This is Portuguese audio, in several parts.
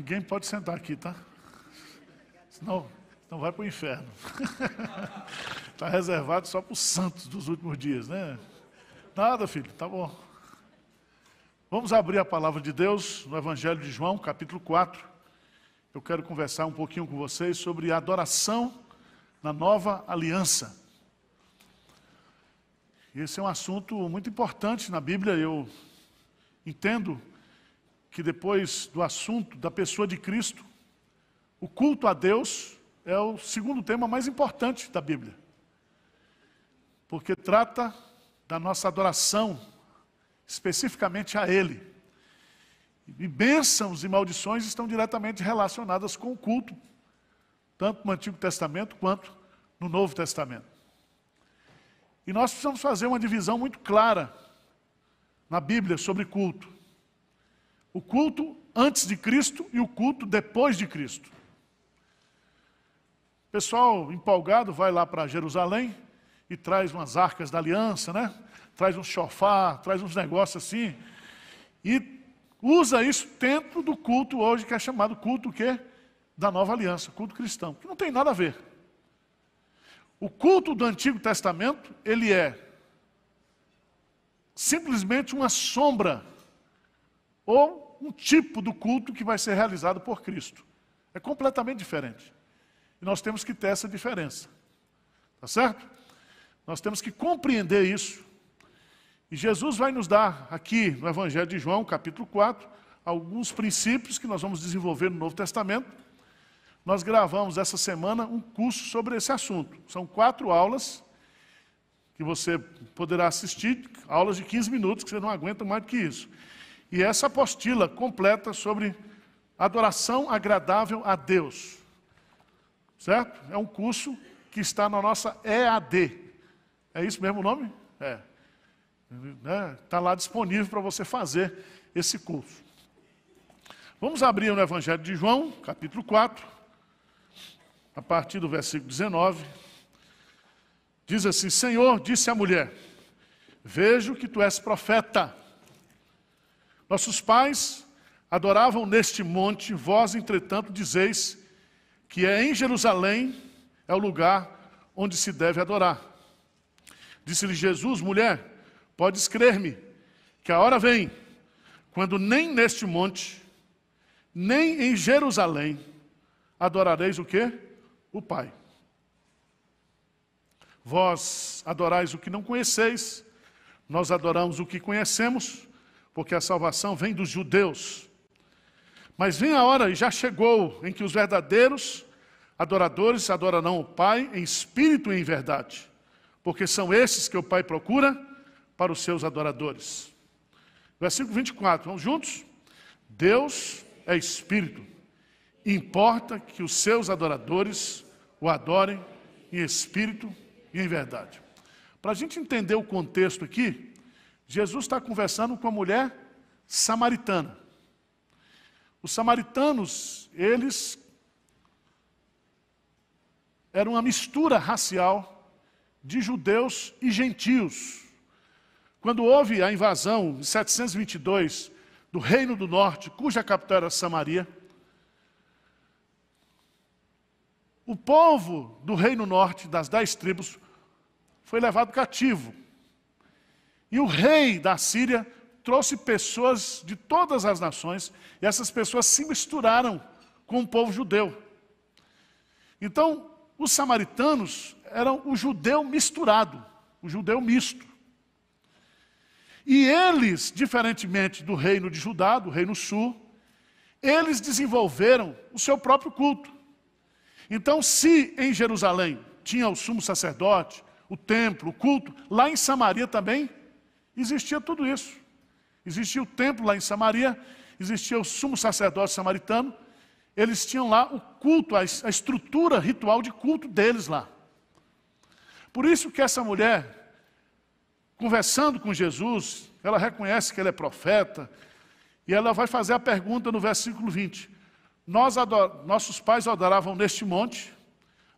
Ninguém pode sentar aqui, tá? Senão vai para o inferno. Está reservado só para os santos dos últimos dias, né? Nada, filho, tá bom. Vamos abrir a palavra de Deus no Evangelho de João, capítulo 4. Eu quero conversar um pouquinho com vocês sobre a adoração na nova aliança. Esse é um assunto muito importante na Bíblia. Eu entendo que depois do assunto da pessoa de Cristo, o culto a Deus é o segundo tema mais importante da Bíblia. Porque trata da nossa adoração, especificamente a Ele. E bênçãos e maldições estão diretamente relacionadas com o culto, tanto no Antigo Testamento quanto no Novo Testamento. E nós precisamos fazer uma divisão muito clara na Bíblia sobre culto. O culto antes de Cristo e o culto depois de Cristo. O pessoal empolgado vai lá para Jerusalém e traz umas arcas da aliança, né? Traz um chofar, traz uns negócios assim, e usa isso dentro do culto hoje, que é chamado culto o quê? Da nova aliança, culto cristão, que não tem nada a ver. O culto do Antigo Testamento, ele é simplesmente uma sombra, ou um tipo do culto que vai ser realizado por Cristo. É completamente diferente. E nós temos que ter essa diferença. Tá certo? Nós temos que compreender isso. E Jesus vai nos dar aqui no Evangelho de João, capítulo 4, alguns princípios que nós vamos desenvolver no Novo Testamento. Nós gravamos essa semana um curso sobre esse assunto. São 4 aulas que você poderá assistir, aulas de 15 minutos, que você não aguenta mais do que isso. E essa apostila completa sobre adoração agradável a Deus. Certo? É um curso que está na nossa EAD. É isso mesmo o nome? É. Está lá disponível para você fazer esse curso. Vamos abrir no Evangelho de João, capítulo 4, a partir do versículo 19. Diz assim: Senhor, disse a mulher, vejo que tu és profeta. Nossos pais adoravam neste monte, vós, entretanto, dizeis que é em Jerusalém é o lugar onde se deve adorar. Disse-lhe Jesus, mulher, podes crer-me, que a hora vem, quando nem neste monte, nem em Jerusalém, adorareis o quê? O Pai. Vós adorais o que não conheceis, nós adoramos o que conhecemos, porque a salvação vem dos judeus. Mas vem a hora, e já chegou, em que os verdadeiros adoradores adorarão o Pai em espírito e em verdade, porque são esses que o Pai procura para os seus adoradores. Versículo 24, vamos juntos? Deus é espírito, importa que os seus adoradores o adorem em espírito e em verdade. Para a gente entender o contexto aqui, Jesus está conversando com a mulher samaritana. Os samaritanos, eles eram uma mistura racial de judeus e gentios. Quando houve a invasão em 722 do Reino do Norte, cuja capital era Samaria, o povo do Reino Norte, das 10 tribos, foi levado cativo. E o rei da Síria trouxe pessoas de todas as nações, e essas pessoas se misturaram com o povo judeu. Então, os samaritanos eram o judeu misturado, o judeu misto. E eles, diferentemente do reino de Judá, do reino sul, eles desenvolveram o seu próprio culto. Então, se em Jerusalém tinha o sumo sacerdote, o templo, o culto, lá em Samaria também existia tudo isso. Existia o templo lá em Samaria, existia o sumo sacerdote samaritano, eles tinham lá o culto, a estrutura ritual de culto deles lá. Por isso que essa mulher, conversando com Jesus, ela reconhece que ele é profeta, e ela vai fazer a pergunta no versículo 20. Nossos pais adoravam neste monte,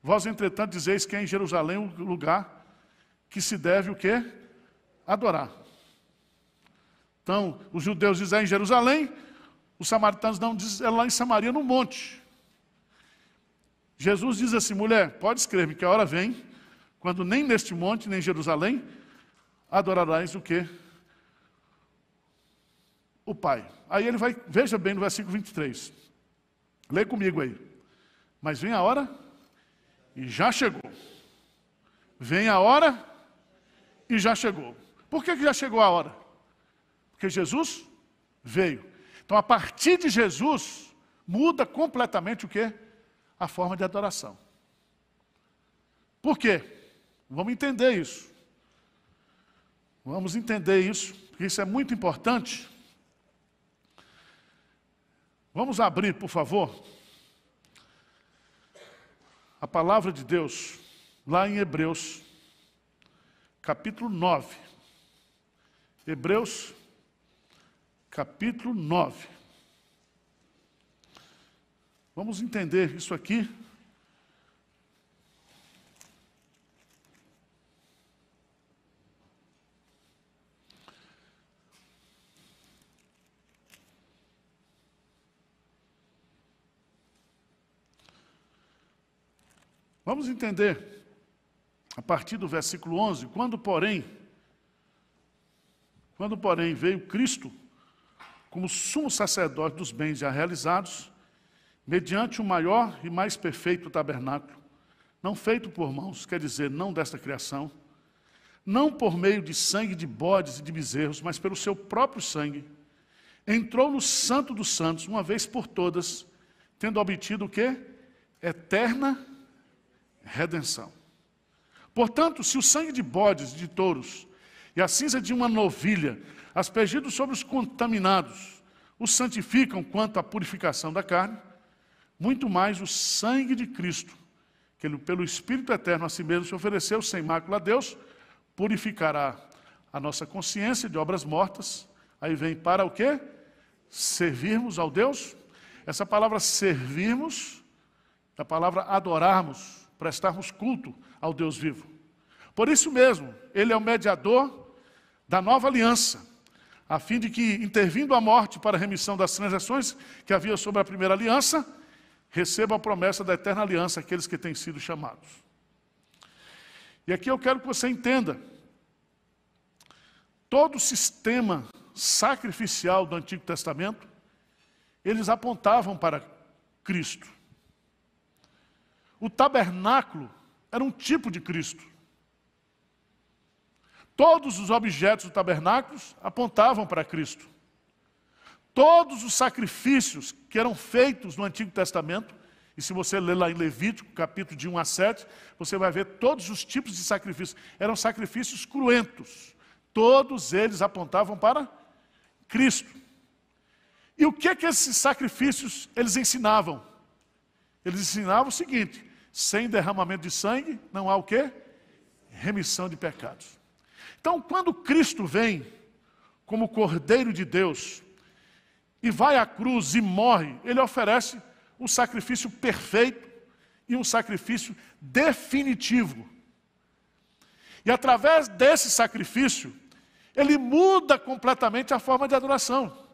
vós, entretanto, dizeis que é em Jerusalém o lugar que se deve o quê? Adorar. Então, os judeus dizem em Jerusalém, Os samaritanos não dizem, é lá em Samaria, no monte. Jesus diz assim, mulher, pode escrever que a hora vem, quando nem neste monte, nem em Jerusalém, adorarás o quê? O Pai. Aí ele vai, veja bem no versículo 23. Lê comigo aí. Mas vem a hora e já chegou. Vem a hora e já chegou. Por que já chegou a hora? Porque Jesus veio. Então, a partir de Jesus, muda completamente o quê? A forma de adoração. Por quê? Vamos entender isso. Vamos entender isso, porque isso é muito importante. Vamos abrir, por favor, a palavra de Deus, lá em Hebreus, capítulo 9. Hebreus, capítulo 9. Vamos entender isso aqui. Vamos entender, a partir do versículo 11, quando porém veio Cristo, como sumo sacerdote dos bens já realizados, mediante o maior e mais perfeito tabernáculo, não feito por mãos, quer dizer, não desta criação, não por meio de sangue de bodes e de bezerros, mas pelo seu próprio sangue, entrou no Santo dos Santos, uma vez por todas, tendo obtido o quê? Eterna redenção. Portanto, se o sangue de bodes e de touros e a cinza de uma novilha, aspergidos sobre os contaminados, os santificam quanto à purificação da carne, muito mais o sangue de Cristo, que ele, pelo Espírito Eterno a si mesmo se ofereceu sem mácula a Deus, purificará a nossa consciência de obras mortas. Aí vem para o quê? Servirmos ao Deus. Essa palavra servirmos, a palavra adorarmos, prestarmos culto ao Deus vivo. Por isso mesmo, ele é o mediador da nova aliança, a fim de que, intervindo a morte para a remissão das transgressões que havia sobre a primeira aliança, receba a promessa da eterna aliança aqueles que têm sido chamados. E aqui eu quero que você entenda, todo o sistema sacrificial do Antigo Testamento, eles apontavam para Cristo. O tabernáculo era um tipo de Cristo. Todos os objetos do tabernáculo apontavam para Cristo. Todos os sacrifícios que eram feitos no Antigo Testamento, e se você ler lá em Levítico, capítulo de 1 a 7, você vai ver todos os tipos de sacrifícios. Eram sacrifícios cruentos. Todos eles apontavam para Cristo. E o que esses sacrifícios eles ensinavam? Eles ensinavam o seguinte: sem derramamento de sangue, não há o quê? Remissão de pecados. Então, quando Cristo vem como Cordeiro de Deus e vai à cruz e morre, ele oferece um sacrifício perfeito e um sacrifício definitivo. E através desse sacrifício, ele muda completamente a forma de adoração.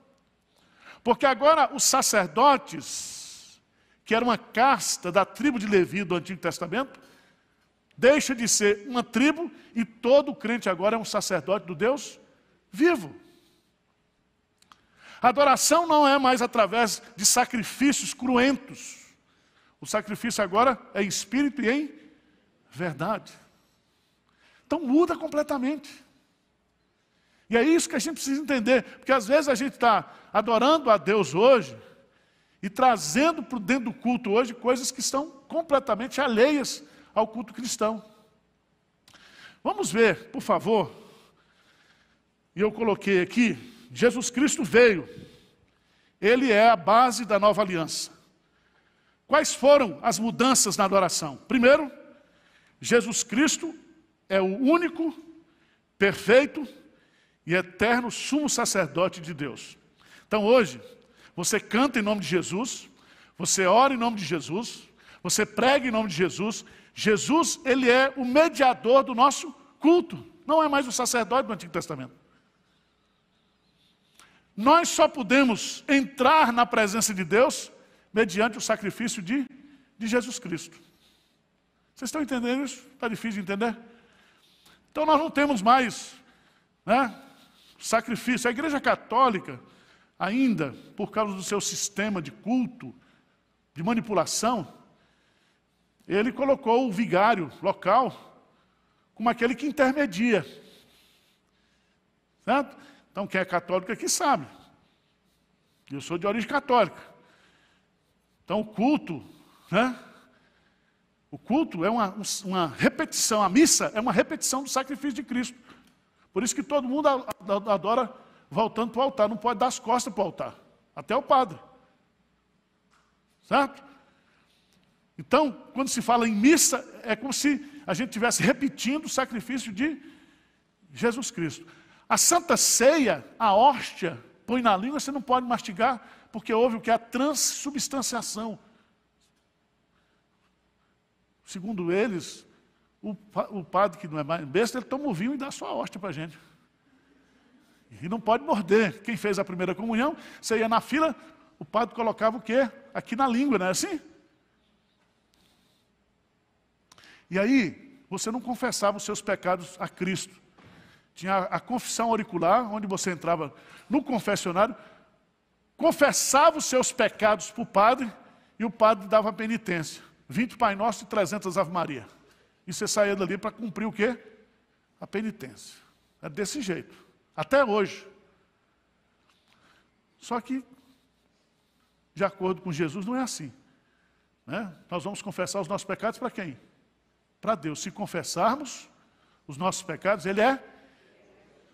Porque agora os sacerdotes, que era uma casta da tribo de Levi do Antigo Testamento, deixa de ser uma tribo e todo crente agora é um sacerdote do Deus vivo. A adoração não é mais através de sacrifícios cruentos. O sacrifício agora é em espírito e em verdade. Então muda completamente. E é isso que a gente precisa entender, porque às vezes a gente está adorando a Deus hoje e trazendo para dentro do culto hoje coisas que estão completamente alheias ao culto cristão. Vamos ver, por favor. E eu coloquei aqui, Jesus Cristo veio. Ele é a base da nova aliança. Quais foram as mudanças na adoração? Primeiro, Jesus Cristo é o único, perfeito e eterno sumo sacerdote de Deus. Então hoje, você canta em nome de Jesus, você ora em nome de Jesus, você prega em nome de Jesus. Jesus, ele é o mediador do nosso culto. Não é mais o sacerdote do Antigo Testamento. nós só podemos entrar na presença de Deus mediante o sacrifício de Jesus Cristo. Vocês estão entendendo isso? Está difícil de entender? Então nós não temos mais, né, sacrifício. A Igreja Católica, ainda, por causa do seu sistema de culto, de manipulação, ele colocou o vigário local como aquele que intermedia. Certo? Então quem é católico aqui sabe. Eu sou de origem católica. Então o culto, né? O culto é uma repetição, a missa é uma repetição do sacrifício de Cristo. Por isso que todo mundo adora voltando para o altar, não pode dar as costas para o altar, até o padre. Certo? Então, quando se fala em missa, é como se a gente estivesse repetindo o sacrifício de Jesus Cristo. A Santa Ceia, a hóstia, põe na língua, você não pode mastigar, porque houve o que? A transubstanciação. Segundo eles, o padre que não é mais besta, ele toma o vinho e dá a sua hóstia para a gente. E não pode morder. Quem fez a primeira comunhão, você ia na fila, o padre colocava o quê? Aqui na língua, não é assim? E aí, você não confessava os seus pecados a Cristo. Tinha a confissão auricular, onde você entrava no confessionário, confessava os seus pecados para o padre, e o padre dava a penitência. 20 Pai Nosso e 300 Ave Maria. E você saía dali para cumprir o quê? A penitência. É desse jeito. Até hoje. Só que, de acordo com Jesus, não é assim. Né? Nós vamos confessar os nossos pecados para quem? Para Deus. Se confessarmos os nossos pecados, Ele é.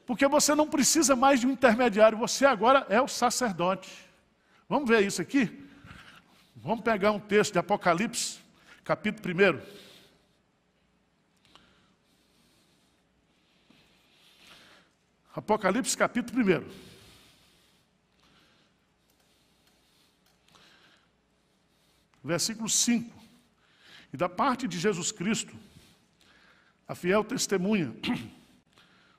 Porque você não precisa mais de um intermediário, você agora é o sacerdote. Vamos ver isso aqui? Vamos pegar um texto de Apocalipse, capítulo 1. Apocalipse, capítulo 1. Versículo 5. E da parte de Jesus Cristo, a fiel testemunha,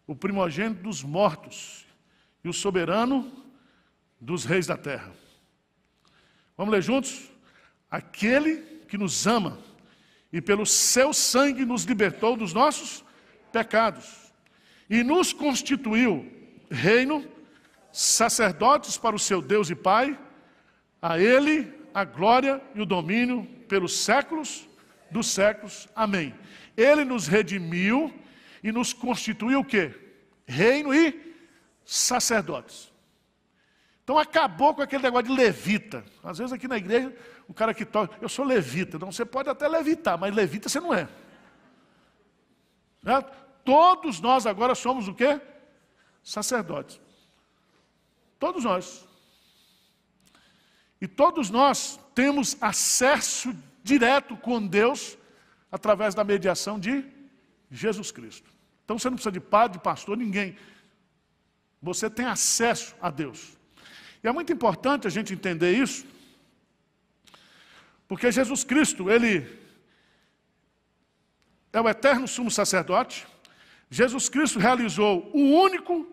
o primogênito dos mortos e o soberano dos reis da terra. Vamos ler juntos? Aquele que nos ama e pelo seu sangue nos libertou dos nossos pecados e nos constituiu reino, sacerdotes para o seu Deus e Pai, a Ele a glória e o domínio pelos séculos dos séculos. Amém. Ele nos redimiu e nos constituiu o quê? Reino e sacerdotes. Então acabou com aquele negócio de levita. Às vezes aqui na igreja, o cara que toca, eu sou levita. Não, você pode até levitar, mas levita você não é. Certo? Todos nós agora somos o quê? Sacerdotes. Todos nós. E todos nós temos acesso direto com Deus através da mediação de Jesus Cristo. Então você não precisa de padre, de pastor, ninguém. Você tem acesso a Deus. E é muito importante a gente entender isso, porque Jesus Cristo, Ele é o eterno sumo sacerdote. Jesus Cristo realizou o único,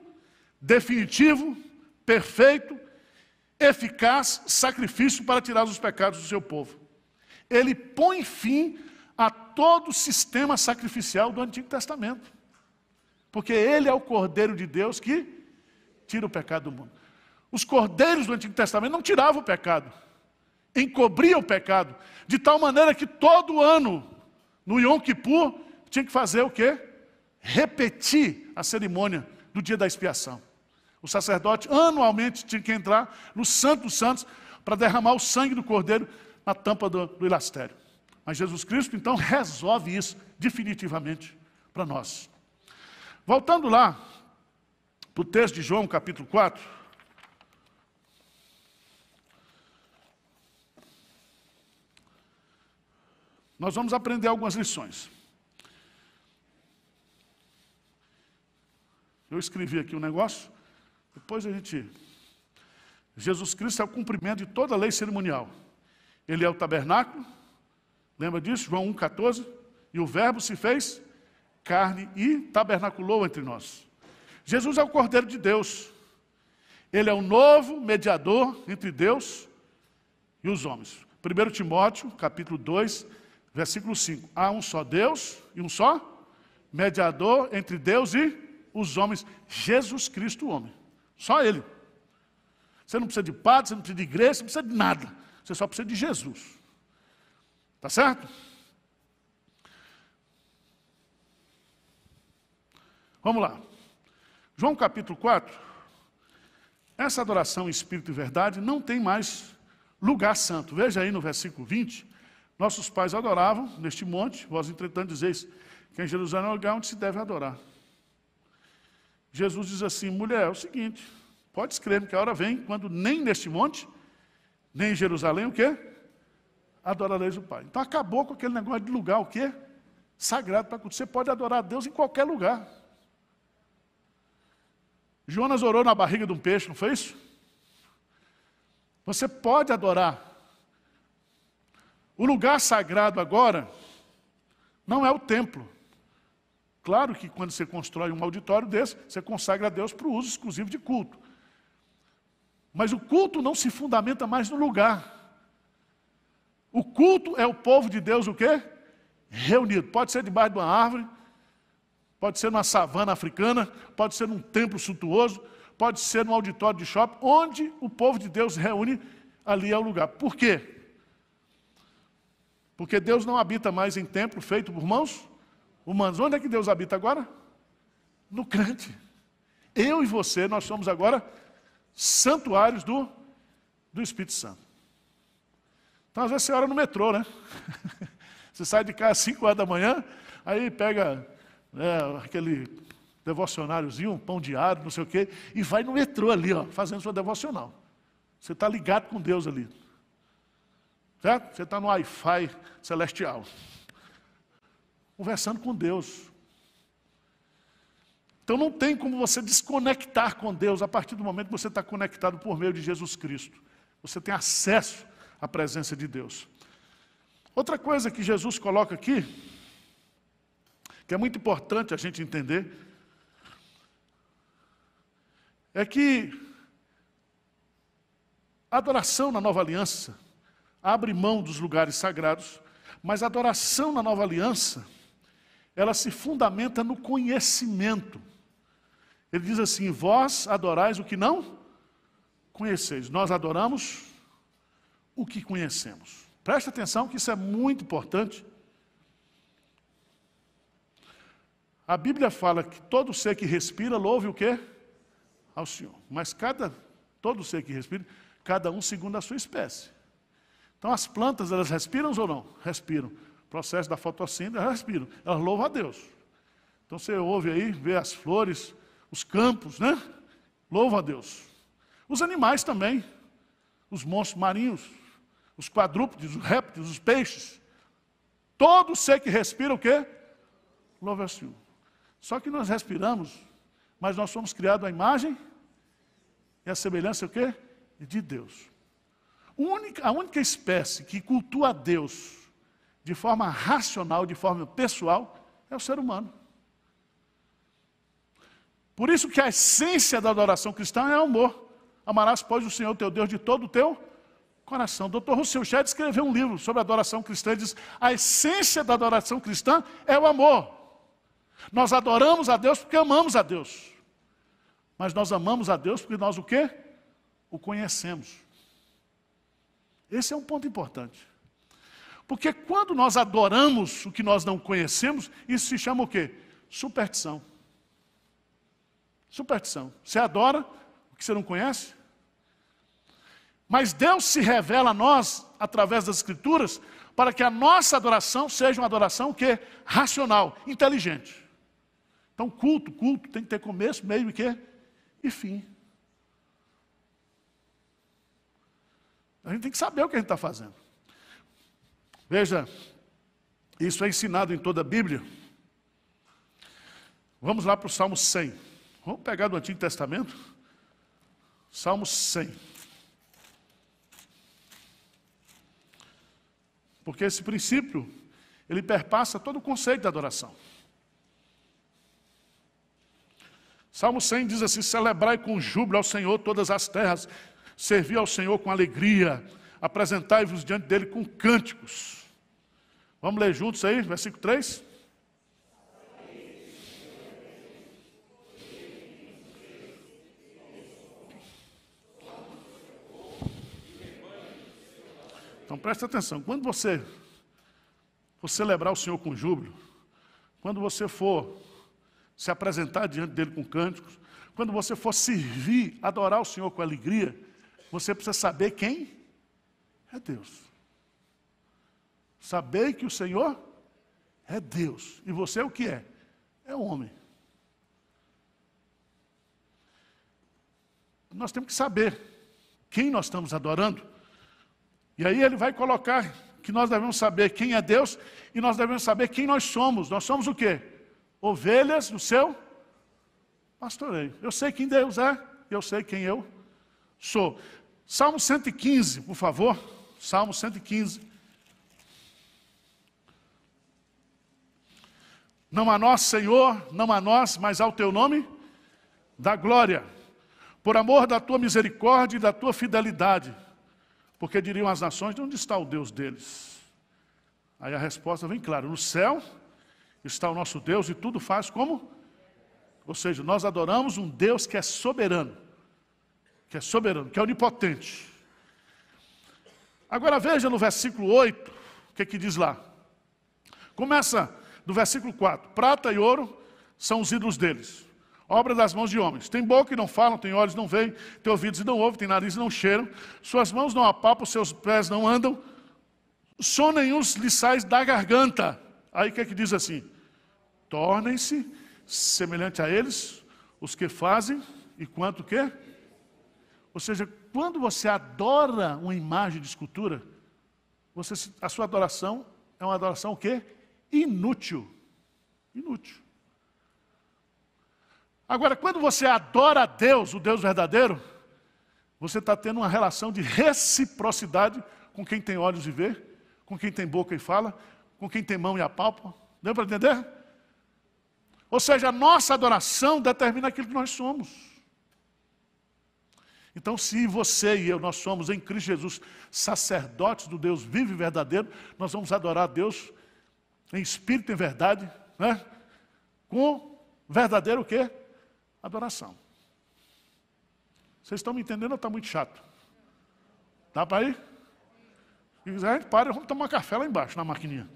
definitivo, perfeito, eficaz sacrifício para tirar os pecados do seu povo. Ele põe fim a todo o sistema sacrificial do Antigo Testamento. Porque Ele é o Cordeiro de Deus que tira o pecado do mundo. Os cordeiros do Antigo Testamento não tiravam o pecado, encobriam o pecado, de tal maneira que todo ano, no Yom Kippur, tinha que fazer o quê? Repetir a cerimônia do dia da expiação. O sacerdote anualmente tinha que entrar no Santo dos Santos para derramar o sangue do cordeiro na tampa do elastério. Mas Jesus Cristo, então, resolve isso definitivamente para nós. Voltando lá para o texto de João, capítulo 4. Nós vamos aprender algumas lições. Eu escrevi aqui um negócio, depois a gente... Jesus Cristo é o cumprimento de toda a lei cerimonial. Ele é o tabernáculo, lembra disso? João 1,14. E o verbo se fez carne e tabernaculou entre nós. Jesus é o Cordeiro de Deus. Ele é o novo mediador entre Deus e os homens. 1 Timóteo, capítulo 2, versículo 5. Há um só Deus e um só mediador entre Deus e os homens. Jesus Cristo, o homem. Só Ele. Você não precisa de padre, você não precisa de igreja, você não precisa de nada. Você só precisa de Jesus. Tá certo? Vamos lá. João capítulo 4. Essa adoração em espírito e verdade não tem mais lugar santo. Veja aí no versículo 20. Nossos pais adoravam neste monte, vós entretanto dizeis que em Jerusalém é o lugar onde se deve adorar. Jesus diz assim, mulher, é o seguinte, pode escrever que a hora vem, quando nem neste monte, nem em Jerusalém, o quê? Adorareis o Pai. Então acabou com aquele negócio de lugar, o quê? Sagrado para você pode adorar a Deus em qualquer lugar. Jonas orou na barriga de um peixe, não foi isso? Você pode adorar. O lugar sagrado agora não é o templo. Claro que quando você constrói um auditório desse, você consagra a Deus para o uso exclusivo de culto. Mas o culto não se fundamenta mais no lugar. O culto é o povo de Deus o quê? Reunido. Pode ser debaixo de uma árvore, pode ser numa savana africana, pode ser num templo suntuoso, pode ser num auditório de shopping, onde o povo de Deus reúne, ali é o lugar. Por quê? Porque Deus não habita mais em templo feito por mãos humanos. Onde é que Deus habita agora? No crente. Eu e você, nós somos agora santuários do Espírito Santo. Então, às vezes você ora no metrô, né? Você sai de casa às 5 horas da manhã, aí pega aquele devocionáriozinho, um pão diário, não sei o quê, e vai no metrô ali, ó, fazendo sua devocional. Você está ligado com Deus ali. Certo? Você está no Wi-Fi celestial. Conversando com Deus. Então não tem como você desconectar com Deus a partir do momento que você está conectado por meio de Jesus Cristo. Você tem acesso à presença de Deus. Outra coisa que Jesus coloca aqui, que é muito importante a gente entender, é que a adoração na nova aliança abre mão dos lugares sagrados, mas a adoração na nova aliança, ela se fundamenta no conhecimento. Ele diz assim, vós adorais o que não conheceis. Nós adoramos o que conhecemos. Preste atenção que isso é muito importante. A Bíblia fala que todo ser que respira, louve o quê? Ao Senhor. Mas todo ser que respira, cada um segundo a sua espécie. Então as plantas, elas respiram ou não? Respiram. O processo da fotossíntese, elas respiram. Elas louvam a Deus. Então você ouve aí, vê as flores, os campos, né? Louvam a Deus. Os animais também. Os monstros marinhos, os quadrúpedes, os répteis, os peixes. Todo ser que respira o quê? Louva ao Senhor. Só que nós respiramos, mas nós somos criados à imagem e à semelhança o quê? De Deus. A única espécie que cultua a Deus de forma racional, de forma pessoal, é o ser humano. Por isso que a essência da adoração cristã é o amor. Amarás, pois, o Senhor teu Deus de todo o teu coração. Dr. Rousseau Shedd escreveu um livro sobre a adoração cristã. Ele diz, a essência da adoração cristã é o amor. Nós adoramos a Deus porque amamos a Deus. Mas nós amamos a Deus porque nós o quê? O conhecemos. Esse é um ponto importante. Porque quando nós adoramos o que nós não conhecemos, isso se chama o quê? Superstição. Superstição. Você adora o que você não conhece? Mas Deus se revela a nós, através das Escrituras, para que a nossa adoração seja uma adoração que racional, inteligente. Então culto tem que ter começo, meio e fim. A gente tem que saber o que a gente está fazendo. Veja, isso é ensinado em toda a Bíblia. Vamos lá para o Salmo 100. Vamos pegar do Antigo Testamento. Salmo 100. Porque esse princípio, ele perpassa todo o conceito da adoração. Salmo 100 diz assim: celebrai com júbilo ao Senhor todas as terras, servi ao Senhor com alegria, apresentai-vos diante dele com cânticos. Vamos ler juntos aí, versículo 3? Então presta atenção, quando você for celebrar o Senhor com júbilo, quando você for se apresentar diante dele com cânticos, quando você for servir, adorar o Senhor com alegria, você precisa saber quem é Deus. Saber que o Senhor é Deus. E você é o que é? É homem. Nós temos que saber quem nós estamos adorando. E aí ele vai colocar que nós devemos saber quem é Deus e nós devemos saber quem nós somos. Nós somos o quê? Ovelhas do seu pastoreio. Eu sei quem Deus é, eu sei quem eu sou. Salmo 115, por favor. Salmo 115. Não a nós, Senhor, não a nós, mas ao teu nome, dá glória. Por amor da tua misericórdia e da tua fidelidade. Porque diriam as nações: onde está o Deus deles? Aí a resposta vem clara: no céu está o nosso Deus e tudo faz como? Ou seja, nós adoramos um Deus que é soberano, que é onipotente. Agora veja no versículo 8, o que diz lá. Começa do versículo 4. Prata e ouro são os ídolos deles, obra das mãos de homens. Tem boca e não falam, tem olhos e não veem, tem ouvidos e não ouvem, tem nariz e não cheiram, suas mãos não apalpam, seus pés não andam, som nenhum lhes sai da garganta. Aí o que diz assim? Tornem-se semelhante a eles os que fazem e quanto que? Ou seja, quando você adora uma imagem de escultura, a sua adoração é uma adoração o quê? Inútil. Inútil. Agora, quando você adora a Deus, o Deus verdadeiro, você está tendo uma relação de reciprocidade com quem tem olhos e vê, com quem tem boca e fala, com quem tem mão e apalpa. Deu para entender? Ou seja, a nossa adoração determina aquilo que nós somos. Então, se você e eu, nós somos em Cristo Jesus sacerdotes do Deus vivo e verdadeiro, nós vamos adorar a Deus em espírito e em verdade, né? Com verdadeiro o quê? Adoração. Vocês estão me entendendo ou está muito chato? Dá para ir? Se quiser, a gente para e vamos tomar café lá embaixo, na maquininha.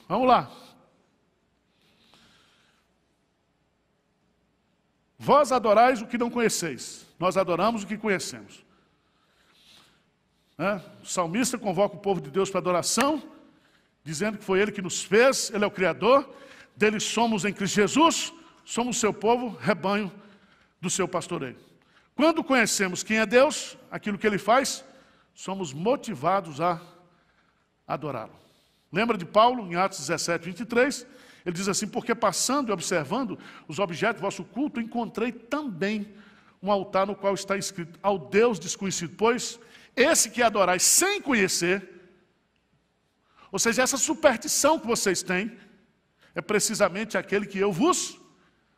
Vamos lá. Vós adorais o que não conheceis, nós adoramos o que conhecemos. O salmista convoca o povo de Deus para adoração, dizendo que foi Ele que nos fez, Ele é o Criador, dele somos em Cristo Jesus, somos seu povo, rebanho do seu pastoreio. Quando conhecemos quem é Deus, aquilo que Ele faz, somos motivados a adorá-lo. Lembra de Paulo, em Atos 17, 23? Ele diz assim: porque passando e observando os objetos do vosso culto, encontrei também um altar no qual está escrito: ao Deus desconhecido, pois esse que adorais sem conhecer, ou seja, essa superstição que vocês têm, é precisamente aquele que eu vos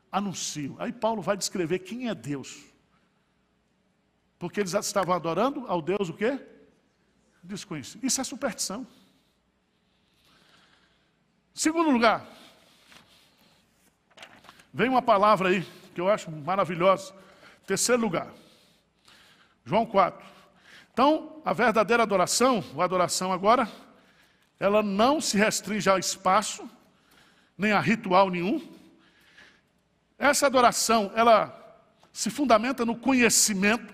anuncio. Aí Paulo vai descrever quem é Deus. Porque eles estavam adorando ao Deus o quê? Desconhecido. Isso é superstição. Segundo lugar, vem uma palavra aí que eu acho maravilhosa. Terceiro lugar, João 4. Então, a verdadeira adoração, a adoração agora, ela não se restringe ao espaço, nem a ritual nenhum. Essa adoração, ela se fundamenta no conhecimento.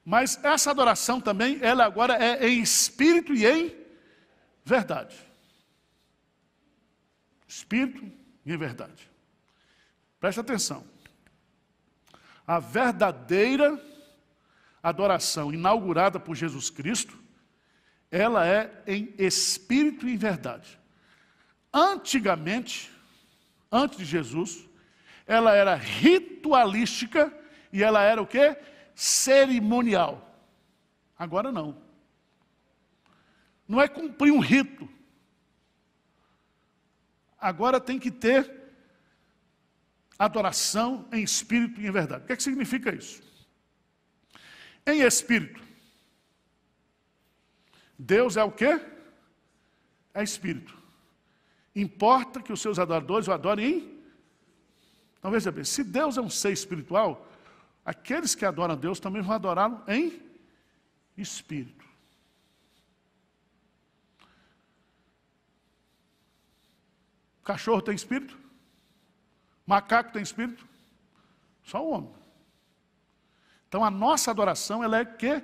Mas essa adoração também, ela agora é em espírito e em verdade. Espírito e em verdade. Presta atenção. A verdadeira adoração inaugurada por Jesus Cristo, ela é em espírito e em verdade. Antigamente, antes de Jesus, ela era ritualística e ela era o quê? Cerimonial. Agora não. Não é cumprir um rito. agora tem que ter adoração em espírito e em verdade. O que é que significa isso? Em espírito. Deus é o quê? É espírito. Importa que os seus adoradores o adorem em... Então veja bem, se Deus é um ser espiritual, aqueles que adoram a Deus também vão adorá-lo em espírito. Cachorro tem espírito? Macaco tem espírito? Só o homem. Então a nossa adoração, ela é que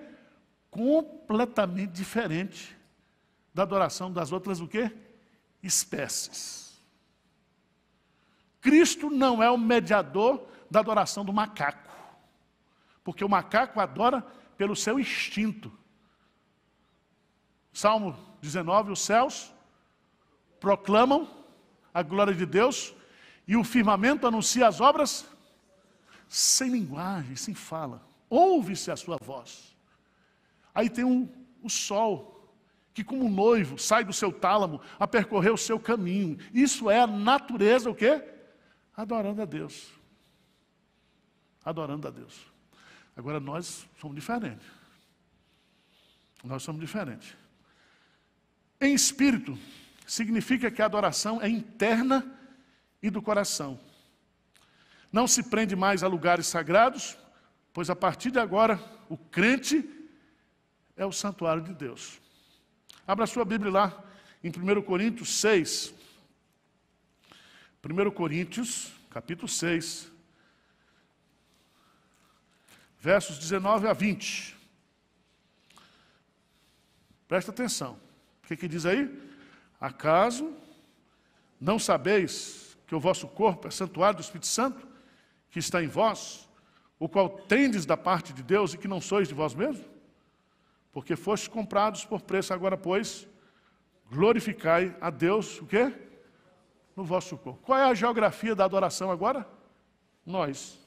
completamente diferente da adoração das outras o quê? Espécies. Cristo não é o mediador da adoração do macaco. Porque o macaco adora pelo seu instinto. Salmo 19, os céus proclamam a glória de Deus e o firmamento anuncia as obras sem linguagem, sem fala. Ouve-se a sua voz. Aí tem o sol, que como um noivo sai do seu tálamo a percorrer o seu caminho. Isso é a natureza, o quê? Adorando a Deus. Adorando a Deus. Agora nós somos diferentes. Nós somos diferentes. Em espírito, significa que a adoração é interna e do coração. Não se prende mais a lugares sagrados, pois a partir de agora, o crente é o santuário de Deus. Abra sua Bíblia lá, em 1 Coríntios 6. 1 Coríntios, capítulo 6, versos 19 a 20. Presta atenção. O que diz aí? Acaso não sabeis que o vosso corpo é santuário do Espírito Santo, que está em vós, o qual tendes da parte de Deus e que não sois de vós mesmos? Porque fostes comprados por preço, agora, pois, glorificai a Deus, o quê? No vosso corpo. Qual é a geografia da adoração agora? Nós.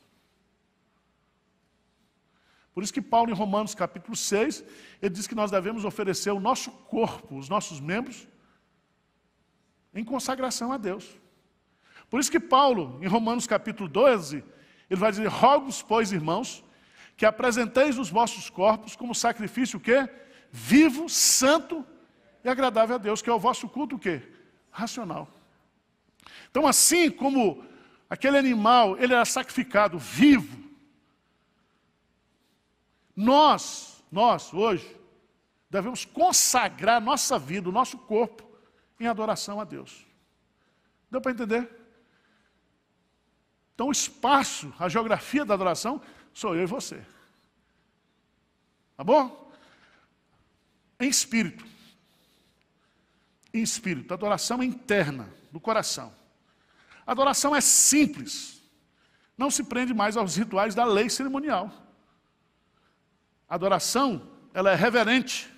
Por isso que Paulo, em Romanos capítulo 6, ele diz que nós devemos oferecer o nosso corpo, os nossos membros, em consagração a Deus. Por isso que Paulo, em Romanos capítulo 12, ele vai dizer, rogo-vos, pois, irmãos, que apresenteis os vossos corpos como sacrifício o quê? Vivo, santo e agradável a Deus, que é o vosso culto o quê? Racional. Então, assim como aquele animal, ele era sacrificado vivo, nós hoje, devemos consagrar nossa vida, o nosso corpo, em adoração a Deus. Deu para entender? Então o espaço, a geografia da adoração, sou eu e você. Tá bom? Em espírito. Em espírito. A adoração é interna, do coração. A adoração é simples. Não se prende mais aos rituais da lei cerimonial. A adoração, ela é reverente.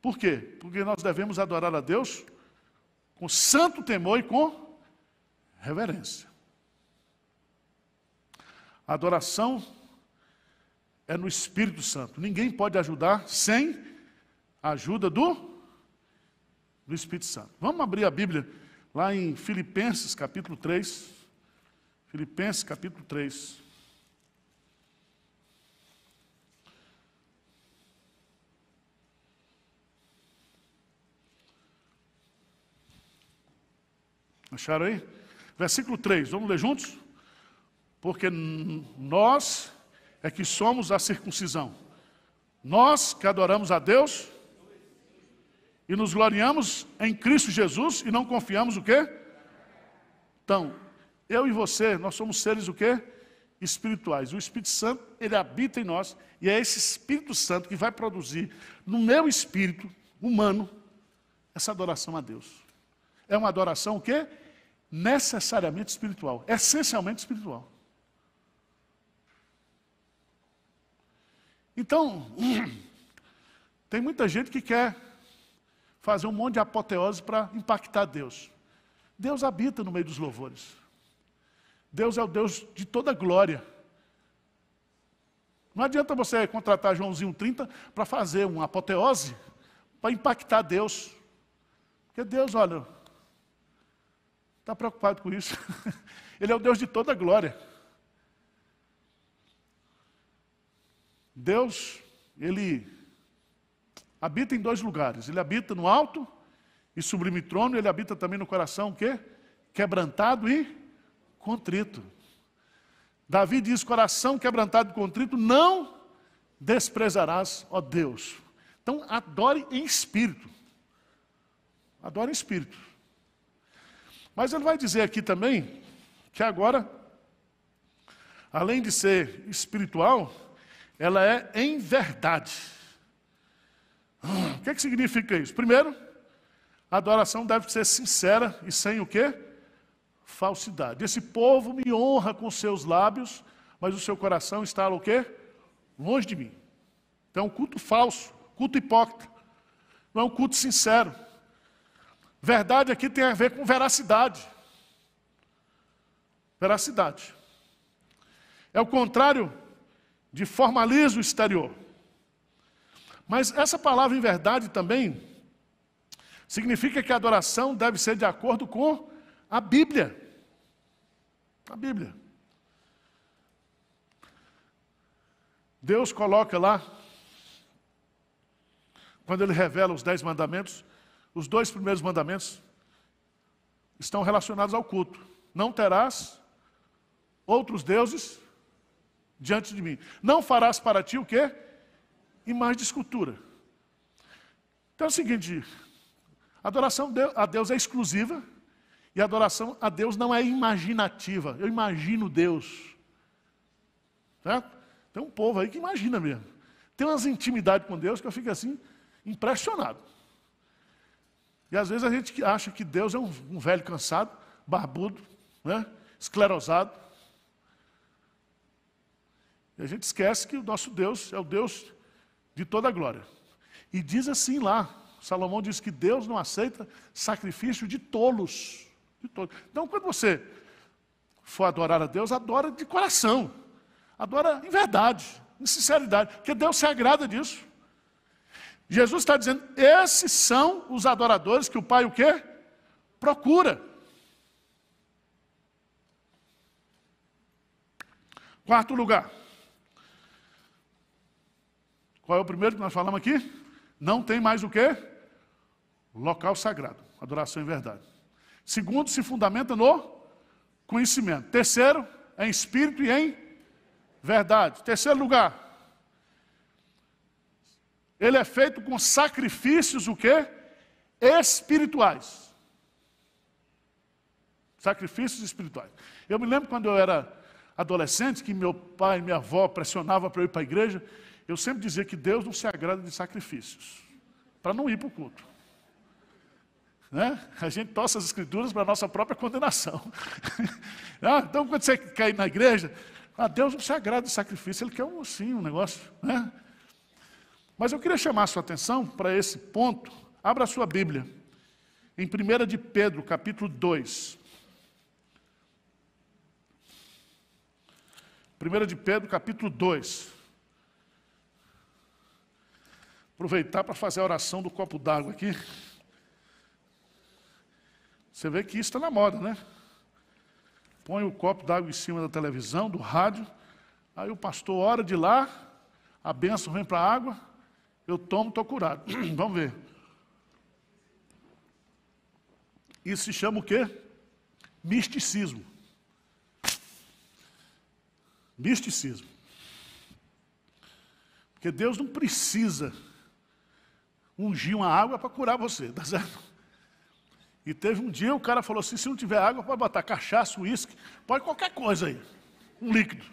Por quê? Porque nós devemos adorar a Deus com santo temor e com reverência. A adoração é no Espírito Santo. Ninguém pode ajudar sem a ajuda do Espírito Santo. Vamos abrir a Bíblia lá em Filipenses capítulo 3. Filipenses capítulo 3. Acharam aí? Versículo 3, vamos ler juntos? Porque nós é que somos a circuncisão. Nós que adoramos a Deus e nos gloriamos em Cristo Jesus e não confiamos o quê? Então, eu e você, nós somos seres o quê? Espirituais. O Espírito Santo, ele habita em nós e é esse Espírito Santo que vai produzir no meu espírito humano essa adoração a Deus. É uma adoração o quê? Necessariamente espiritual, essencialmente espiritual. Então, tem muita gente que quer fazer um monte de apoteose para impactar Deus. Deus habita no meio dos louvores. Deus é o Deus de toda glória. Não adianta você contratar Joãozinho 30 para fazer uma apoteose, para impactar Deus. Porque Deus, olha, está preocupado com isso. Ele é o Deus de toda glória. Deus, Ele habita em 2 lugares. Ele habita no alto e sublime trono, Ele habita também no coração, o quê? Quebrantado e contrito. Davi diz, coração quebrantado e contrito, não desprezarás, ó Deus. Então, adore em espírito. Adore em espírito. Mas ele vai dizer aqui também, que agora, além de ser espiritual, ela é em verdade. O que significa isso? Primeiro, a adoração deve ser sincera e sem o quê? Falsidade. Esse povo me honra com seus lábios, mas o seu coração está o quê? Longe de mim. Então é um culto falso, culto hipócrita. Não é um culto sincero. Verdade aqui tem a ver com veracidade. Veracidade. É o contrário de formalismo exterior. Mas essa palavra em verdade também significa que a adoração deve ser de acordo com a Bíblia. A Bíblia. Deus coloca lá, quando Ele revela os 10 mandamentos, os 2 primeiros mandamentos estão relacionados ao culto. Não terás outros deuses diante de mim. Não farás para ti o quê? Imagem de escultura. Então é o seguinte, a adoração a Deus é exclusiva e a adoração a Deus não é imaginativa. Eu imagino Deus. Certo? Tem um povo aí que imagina mesmo. Tem umas intimidades com Deus que eu fico assim, impressionado. E às vezes a gente acha que Deus é um velho cansado, barbudo, né? Esclerosado. E a gente esquece que o nosso Deus é o Deus de toda a glória. E diz assim lá, Salomão diz que Deus não aceita sacrifício de tolos. De tolos. Então quando você for adorar a Deus, adora de coração. Adora em verdade, em sinceridade, porque Deus se agrada disso. Jesus está dizendo, esses são os adoradores que o Pai o quê? Procura. Quarto lugar. Qual é o primeiro que nós falamos aqui? Não tem mais o quê? Local sagrado. Adoração em verdade. Segundo, se fundamenta no conhecimento. Terceiro, é em espírito e em verdade. Terceiro lugar. Ele é feito com sacrifícios, o quê? Espirituais. Sacrifícios espirituais. Eu me lembro quando eu era adolescente, que meu pai e minha avó pressionavam para eu ir para a igreja, eu sempre dizia que Deus não se agrada de sacrifícios, para não ir para o culto. Né? A gente torce as escrituras para a nossa própria condenação. Então, quando você quer ir na igreja, Deus não se agrada de sacrifício, Ele quer um negócio, né? Mas eu queria chamar a sua atenção para esse ponto. Abra a sua Bíblia, em 1 de Pedro, capítulo 2. 1 de Pedro, capítulo 2. Aproveitar para fazer a oração do copo d'água aqui. Você vê que isso está na moda, né? Põe o copo d'água em cima da televisão, do rádio, aí o pastor ora de lá, a bênção vem para a água, eu tomo, estou curado. Vamos ver. Isso se chama o quê? Misticismo. Misticismo. Porque Deus não precisa ungir uma água para curar você, tá certo? E teve um dia o cara falou assim, se não tiver água, pode botar cachaça, uísque, pode qualquer coisa aí, um líquido.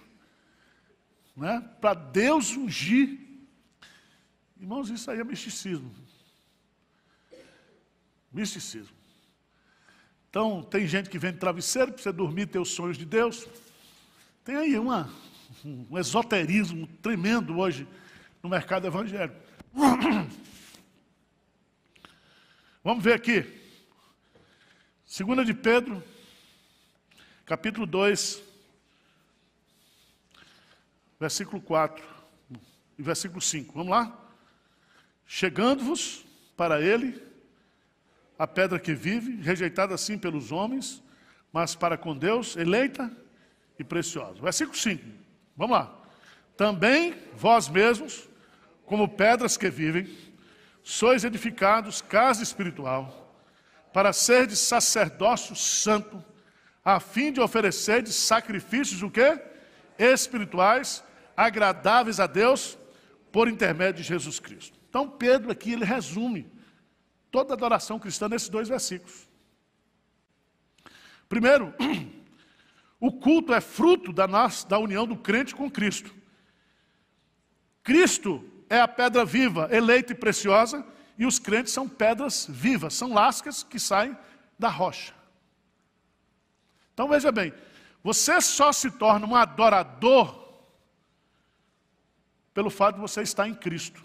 Né? Para Deus ungir. Irmãos, isso aí é misticismo. Misticismo. Então, tem gente que vem de travesseiro para você dormir e ter os sonhos de Deus. Tem aí um esoterismo tremendo hoje no mercado evangélico. Vamos ver aqui. 2 de Pedro, capítulo 2, versículo 4 e versículo 5. Vamos lá? Chegando-vos para ele a pedra que vive, rejeitada sim pelos homens, mas para com Deus, eleita e preciosa. Versículo 5, vamos lá. Também vós mesmos, como pedras que vivem, sois edificados casa espiritual, para serdes sacerdócio santo, a fim de oferecerdes sacrifícios, o quê? Espirituais, agradáveis a Deus, por intermédio de Jesus Cristo. Então Pedro aqui, ele resume toda a adoração cristã nesses 2 versículos. Primeiro, o culto é fruto da união do crente com Cristo. Cristo é a pedra viva, eleita e preciosa, e os crentes são pedras vivas, são lascas que saem da rocha. Então veja bem, você só se torna um adorador pelo fato de você estar em Cristo.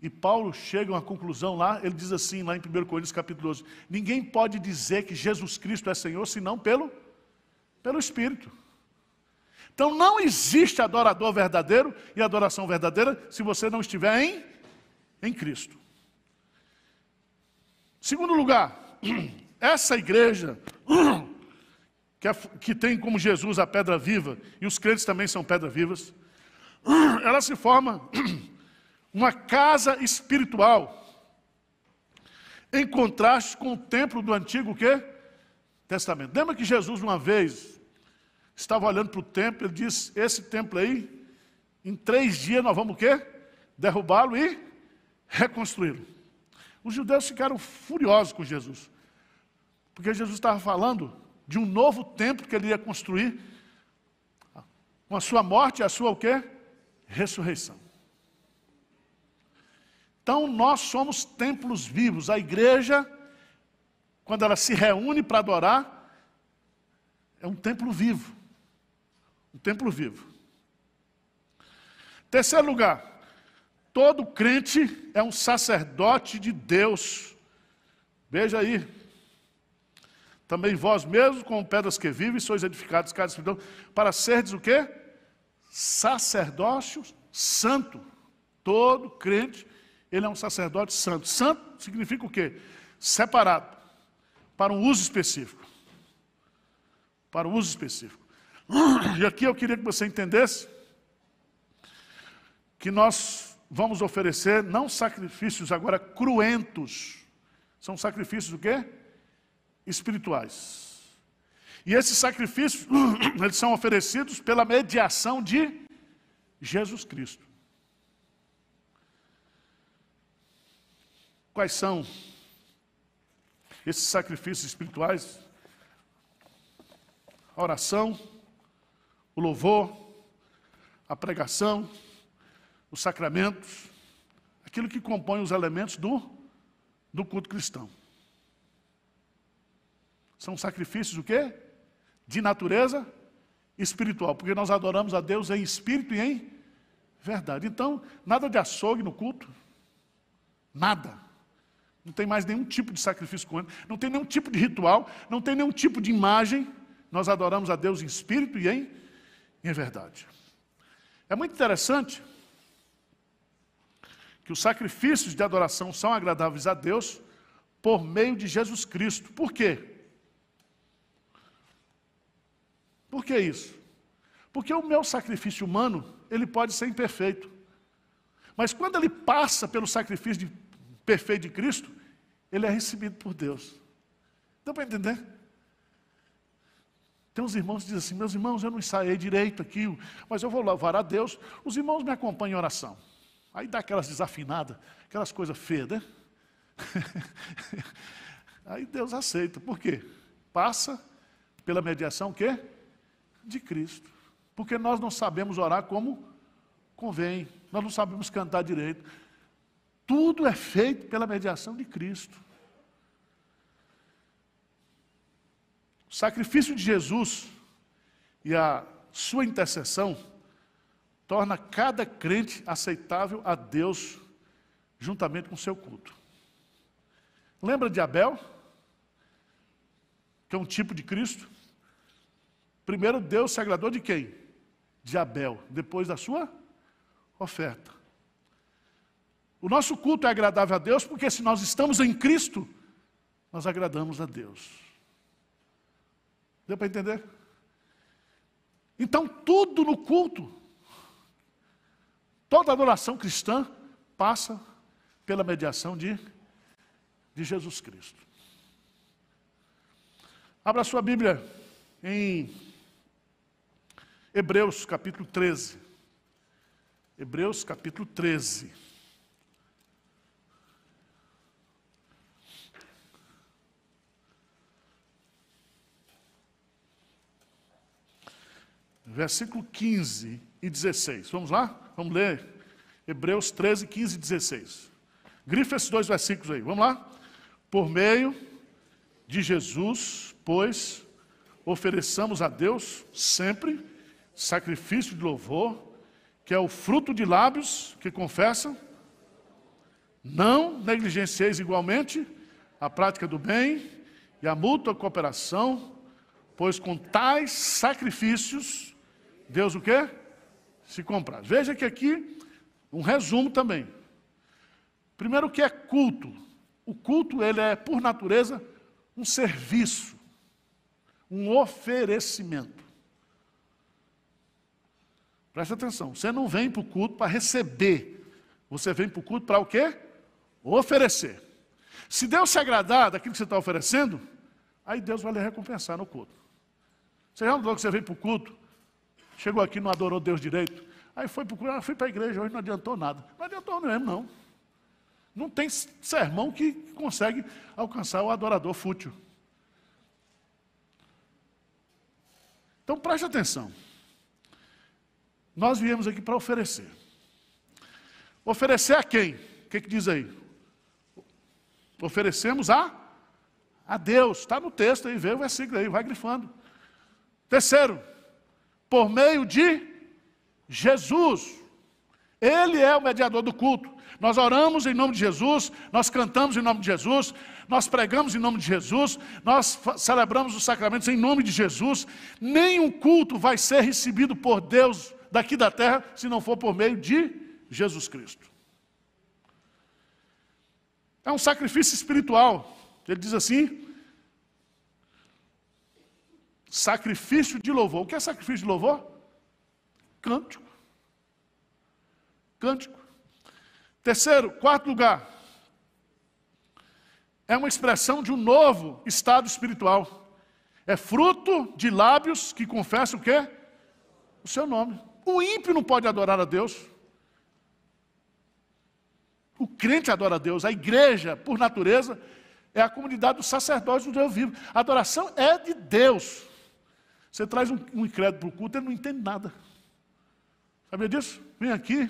E Paulo chega a uma conclusão lá, ele diz assim, lá em 1 Coríntios capítulo 12, ninguém pode dizer que Jesus Cristo é Senhor, senão pelo Espírito. Então não existe adorador verdadeiro e adoração verdadeira se você não estiver em Cristo. Segundo lugar, essa igreja que tem como Jesus a pedra viva, e os crentes também são pedras vivas, ela se forma uma casa espiritual, em contraste com o templo do Antigo quê? Testamento. Lembra que Jesus uma vez estava olhando para o templo, ele disse, esse templo aí, em 3 dias nós vamos o quê? Derrubá-lo e reconstruí-lo. Os judeus ficaram furiosos com Jesus, porque Jesus estava falando de um novo templo que ele ia construir, com a sua morte e a sua o quê? Ressurreição. Então nós somos templos vivos. A igreja, quando ela se reúne para adorar, é um templo vivo. Um templo vivo. Terceiro lugar, todo crente é um sacerdote de Deus. Veja aí. Também vós mesmos, como pedras que vivem, sois edificados casa espiritual, para serdes o quê? Sacerdócio santo. Todo crente, ele é um sacerdote santo. Santo significa o quê? Separado, para um uso específico. Para um uso específico. E aqui eu queria que você entendesse que nós vamos oferecer não sacrifícios agora cruentos. São sacrifícios o quê? Espirituais. E esses sacrifícios, eles são oferecidos pela mediação de Jesus Cristo. Quais são esses sacrifícios espirituais? A oração, o louvor, a pregação, os sacramentos, aquilo que compõe os elementos do culto cristão. São sacrifícios o quê? De natureza espiritual, porque nós adoramos a Deus em espírito e em verdade. Então, nada de açougue no culto, nada. Não tem mais nenhum tipo de sacrifício com ele, não tem nenhum tipo de ritual, não tem nenhum tipo de imagem. Nós adoramos a Deus em espírito e em verdade. É muito interessante que os sacrifícios de adoração são agradáveis a Deus por meio de Jesus Cristo. Por quê? Por que isso? Porque o meu sacrifício humano, ele pode ser imperfeito. Mas quando ele passa pelo sacrifício perfeito de Cristo, ele é recebido por Deus. Deu para entender? Tem uns irmãos que dizem assim, meus irmãos, eu não ensaiei direito aqui, mas eu vou louvar a Deus, os irmãos me acompanham em oração. Aí dá aquelas desafinadas, aquelas coisas feias, né? Aí Deus aceita. Por quê? Passa pela mediação o quê? De Cristo. Porque nós não sabemos orar como convém. Nós não sabemos cantar direito. Tudo é feito pela mediação de Cristo. O sacrifício de Jesus e a sua intercessão torna cada crente aceitável a Deus juntamente com o seu culto. Lembra de Abel? Que é um tipo de Cristo? Primeiro Deus se agradou de quem? De Abel, depois da sua oferta. O nosso culto é agradável a Deus porque se nós estamos em Cristo, nós agradamos a Deus. Deu para entender? Então, tudo no culto, toda adoração cristã passa pela mediação de Jesus Cristo. Abra sua Bíblia em Hebreus capítulo 13. Hebreus capítulo 13. Versículo 15 e 16. Vamos lá? Vamos ler. Hebreus 13, 15 e 16. Grifa esses dois versículos aí. Vamos lá? Por meio de Jesus, pois, ofereçamos a Deus sempre sacrifício de louvor, que é o fruto de lábios que confessam. Não negligencieis igualmente a prática do bem e a mútua cooperação, pois com tais sacrifícios, Deus o quê? Se compraz. Veja que aqui, um resumo também. Primeiro, o que é culto? O culto, ele é, por natureza, um serviço, um oferecimento. Presta atenção, você não vem para o culto para receber, você vem para o culto para o quê? Oferecer. Se Deus se agradar daquilo que você está oferecendo, aí Deus vai lhe recompensar no culto. Você já notou que você veio para o culto, chegou aqui e não adorou Deus direito, aí foi para o culto, fui para a igreja, hoje não adiantou nada. Não adiantou mesmo, não. Não tem sermão que consegue alcançar o adorador fútil. Então preste atenção. Nós viemos aqui para oferecer. Oferecer a quem? O que diz aí? Oferecemos a Deus. Está no texto aí, vê o versículo aí, vai grifando. Terceiro, por meio de Jesus. Ele é o mediador do culto. Nós oramos em nome de Jesus, nós cantamos em nome de Jesus, nós pregamos em nome de Jesus, nós celebramos os sacramentos em nome de Jesus. Nenhum culto vai ser recebido por Deus daqui da terra, se não for por meio de Jesus Cristo. É um sacrifício espiritual. Ele diz assim, sacrifício de louvor. O que é sacrifício de louvor? Cântico. Cântico. Terceiro, quarto lugar, é uma expressão de um novo estado espiritual. É fruto de lábios que confessam o quê? O seu nome. O ímpio não pode adorar a Deus. O crente adora a Deus. A igreja, por natureza, é a comunidade dos sacerdotes do Deus vivo. A adoração é de Deus. Você traz um incrédulo para o culto, ele não entende nada. Sabia disso? Vem aqui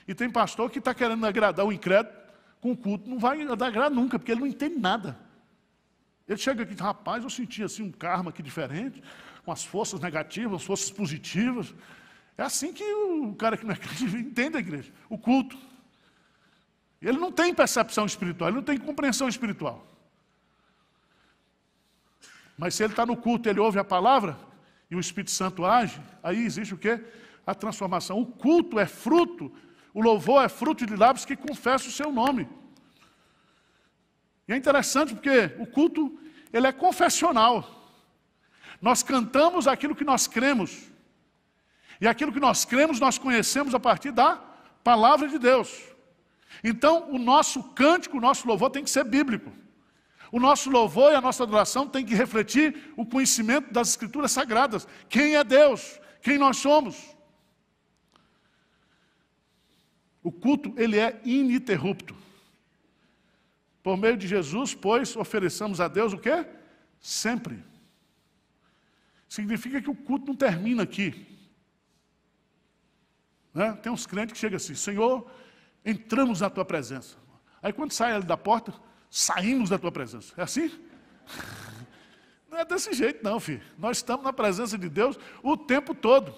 e tem pastor que está querendo agradar o incrédulo com o culto. Não vai agradar nunca, porque ele não entende nada. Ele chega aqui, rapaz, eu senti assim um karma aqui diferente, umas forças negativas, umas forças positivas. É assim que o cara que não é crente entende a igreja, o culto. Ele não tem percepção espiritual, ele não tem compreensão espiritual. Mas se ele está no culto, ele ouve a palavra, e o Espírito Santo age, aí existe o quê? A transformação. O culto é fruto, o louvor é fruto de lábios que confessam o seu nome. E é interessante porque o culto, ele é confessional. Nós cantamos aquilo que nós cremos. E aquilo que nós cremos, nós conhecemos a partir da palavra de Deus. Então, o nosso cântico, o nosso louvor tem que ser bíblico. O nosso louvor e a nossa adoração tem que refletir o conhecimento das Escrituras Sagradas. Quem é Deus? Quem nós somos? O culto, ele é ininterrupto. Por meio de Jesus, pois, ofereçamos a Deus o quê? Sempre. Significa que o culto não termina aqui. Né? Tem uns crentes que chegam assim, Senhor, entramos na tua presença. Aí quando sai ali da porta, saímos da tua presença. É assim? Não é desse jeito não, filho. Nós estamos na presença de Deus o tempo todo.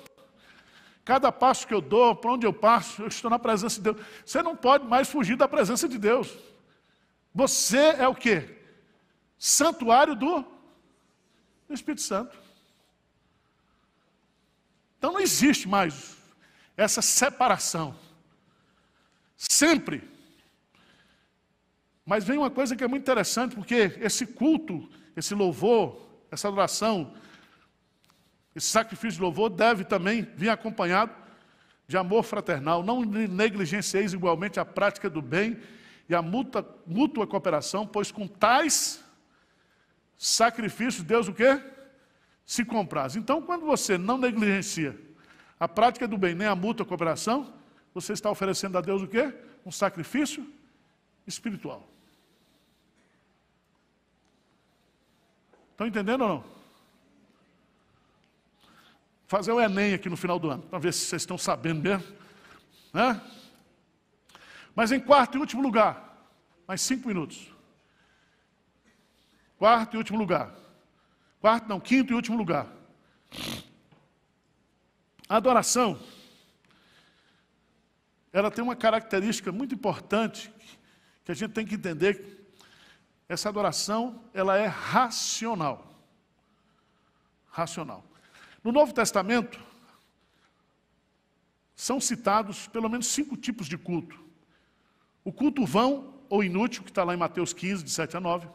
Cada passo que eu dou, para onde eu passo, eu estou na presença de Deus. Você não pode mais fugir da presença de Deus. Você é o quê? Santuário do Espírito Santo. Então não existe mais essa separação. Sempre Mas vem uma coisa que é muito interessante, porque esse culto, esse louvor, essa adoração, esse sacrifício de louvor deve também vir acompanhado de amor fraternal. Não negligencieis igualmente a prática do bem e a mútua cooperação, pois com tais sacrifícios Deus o quê? Se compraz. Então, quando você não negligencia a prática do bem nem a mútua cooperação, você está oferecendo a Deus o quê? Um sacrifício espiritual. Estão entendendo ou não? Fazer o Enem aqui no final do ano, para ver se vocês estão sabendo mesmo. Né? Mas em quarto e último lugar, mais 5 minutos. Quarto e último lugar. Quinto e último lugar. A adoração, ela tem uma característica muito importante, que a gente tem que entender. Essa adoração, ela é racional. Racional. No Novo Testamento, são citados pelo menos 5 tipos de culto. O culto vão ou inútil, que está lá em Mateus 15, de 7 a 9.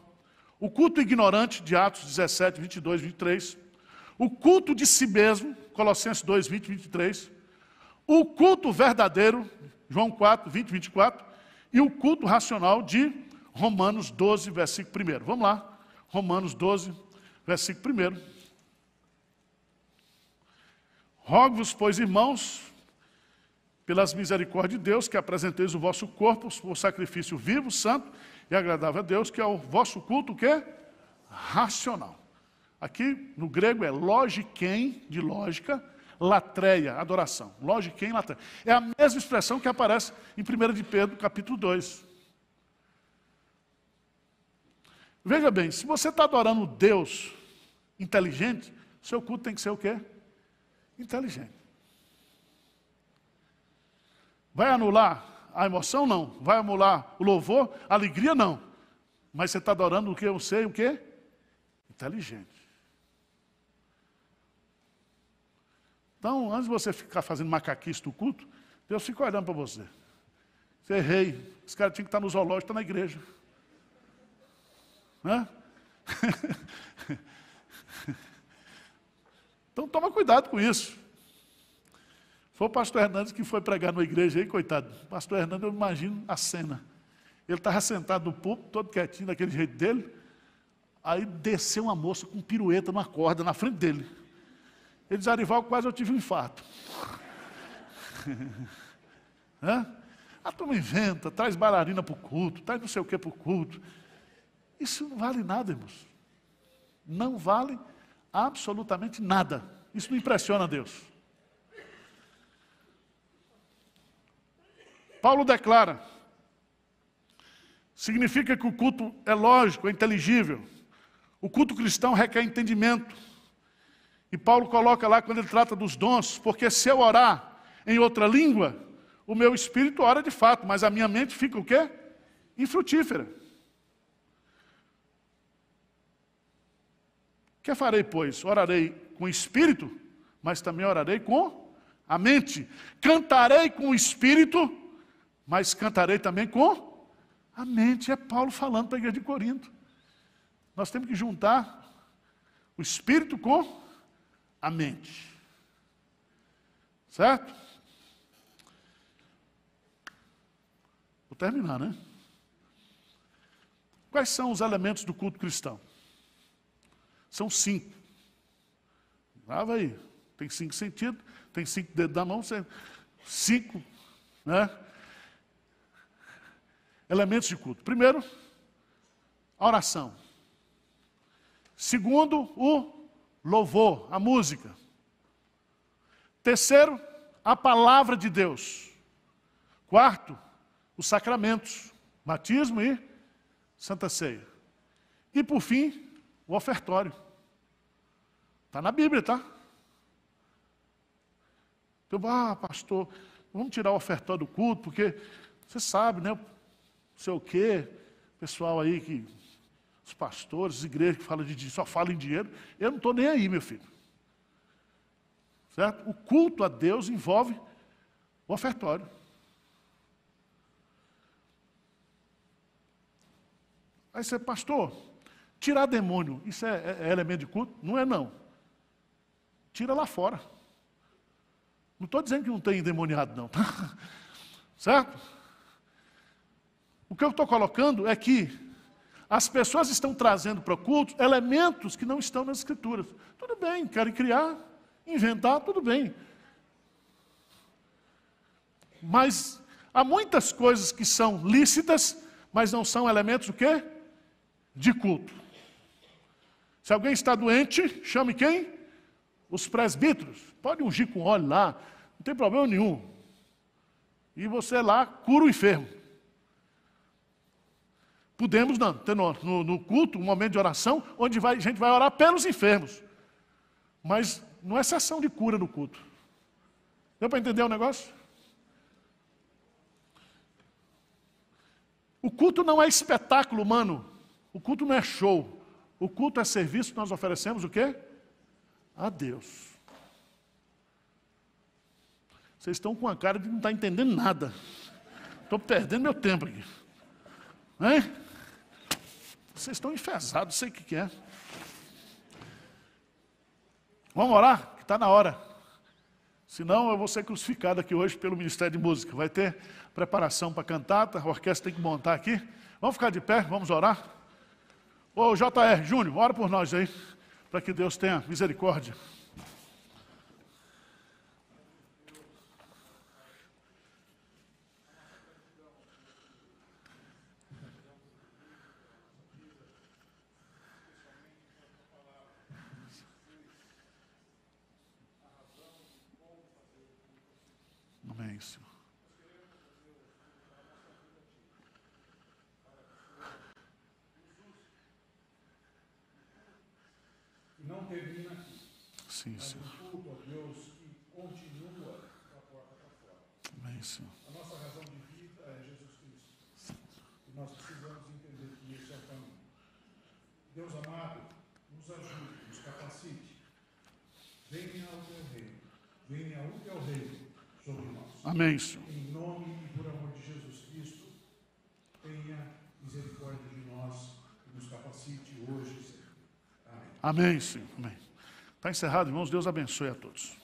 O culto ignorante, de Atos 17, 22, 23. O culto de si mesmo, Colossenses 2, 20, 23. O culto verdadeiro, João 4, 20, 24. E o culto racional de Romanos 12, versículo 1. Vamos lá, Romanos 12, versículo 1. Rogo-vos, pois, irmãos, pelas misericórdias de Deus, que apresenteis o vosso corpo por sacrifício vivo, santo e agradável a Deus, que é o vosso culto, o quê? Racional. Aqui, no grego, é logiquem, de lógica, latreia, adoração. Logiquem, latreia. É a mesma expressão que aparece em 1 de Pedro, capítulo 2. Veja bem, se você está adorando Deus inteligente, seu culto tem que ser o quê? Inteligente. Vai anular a emoção? Não. Vai anular o louvor? A alegria? Não. Mas você está adorando o que? Eu sei o quê? Inteligente. Então, antes de você ficar fazendo macaquice do culto, Deus fica olhando para você. Você errei. Esse cara tinha que estar no zoológico, está na igreja. Né? Então toma cuidado com isso. Foi o pastor Hernandes que foi pregar numa igreja aí, coitado. O pastor Hernandes, eu imagino a cena. Ele estava sentado no púlpito, todo quietinho, daquele jeito dele. Aí desceu uma moça com pirueta numa corda na frente dele. Ele diz, Arival, quase eu tive um infarto. A turma inventa, traz bailarina para o culto, traz não sei o que para o culto. Isso não vale nada, irmãos. Não vale absolutamente nada. Isso não impressiona Deus. Paulo declara, significa que o culto é lógico, é inteligível. O culto cristão requer entendimento. E Paulo coloca lá, quando ele trata dos dons, porque se eu orar em outra língua, o meu espírito ora de fato, mas a minha mente fica o quê? Infrutífera. Que farei, pois? Orarei com o espírito, mas também orarei com a mente. Cantarei com o espírito, mas cantarei também com a mente. É Paulo falando para a igreja de Corinto. Nós temos que juntar o espírito com a mente. Certo? Vou terminar, né? Quais são os elementos do culto cristão? São 5. Grava aí. Tem 5 sentidos, tem 5 dedos da mão, 5, né? Elementos de culto. Primeiro, a oração. Segundo, o louvor, a música. Terceiro, a palavra de Deus. Quarto, os sacramentos, batismo e Santa Ceia. E por fim, o ofertório. Está na Bíblia, tá? Então, pastor, vamos tirar o ofertório do culto, porque você sabe, né? Não sei o quê, pessoal aí, os pastores, as igrejas que falam só falam em dinheiro. Eu não estou nem aí, meu filho. Certo? O culto a Deus envolve o ofertório. Aí você, pastor, tirar demônio, isso é elemento de culto? Não é não. Tira lá fora. Não estou dizendo que não tem endemoniado não, tá? Certo? O que eu estou colocando é que as pessoas estão trazendo para o culto elementos que não estão nas Escrituras. Tudo bem, querem criar, inventar, tudo bem. Mas há muitas coisas que são lícitas, mas não são elementos do quê? De culto. Se alguém está doente, chame quem? Os presbíteros. Pode ungir com óleo lá, não tem problema nenhum. E você lá cura o enfermo. Podemos não, ter no culto um momento de oração, onde a gente vai orar pelos enfermos. Mas não é sessão de cura no culto. Deu para entender o negócio? O culto não é espetáculo humano. O culto não é show. O culto é serviço que nós oferecemos o quê? A Deus. Vocês estão com a cara de não estar entendendo nada. Estou perdendo meu tempo aqui. Hein? Vocês estão enfesados, sei o que é. Vamos orar? Que está na hora. Senão eu vou ser crucificado aqui hoje pelo Ministério de Música. Vai ter preparação para cantata, a orquestra tem que montar aqui. Vamos ficar de pé, vamos orar? Ô JR, Júnior, ora por nós aí, para que Deus tenha misericórdia. Amém, Senhor. Não termina aqui. Sim, Senhor. Mas o culto a Deus que continua da porta para fora. Amém, Senhor. A nossa razão de vida é Jesus Cristo. E nós precisamos entender que esse é o caminho. Deus amado, nos ajude, nos capacite. Venha ao teu reino. Venha o teu reino sobre nós. Amém, Senhor. Em nome e por amor de Jesus Cristo, tenha misericórdia de nós e nos capacite hoje, Senhor. Amém. Amém, Senhor. Amém. Está encerrado, irmãos. Deus abençoe a todos.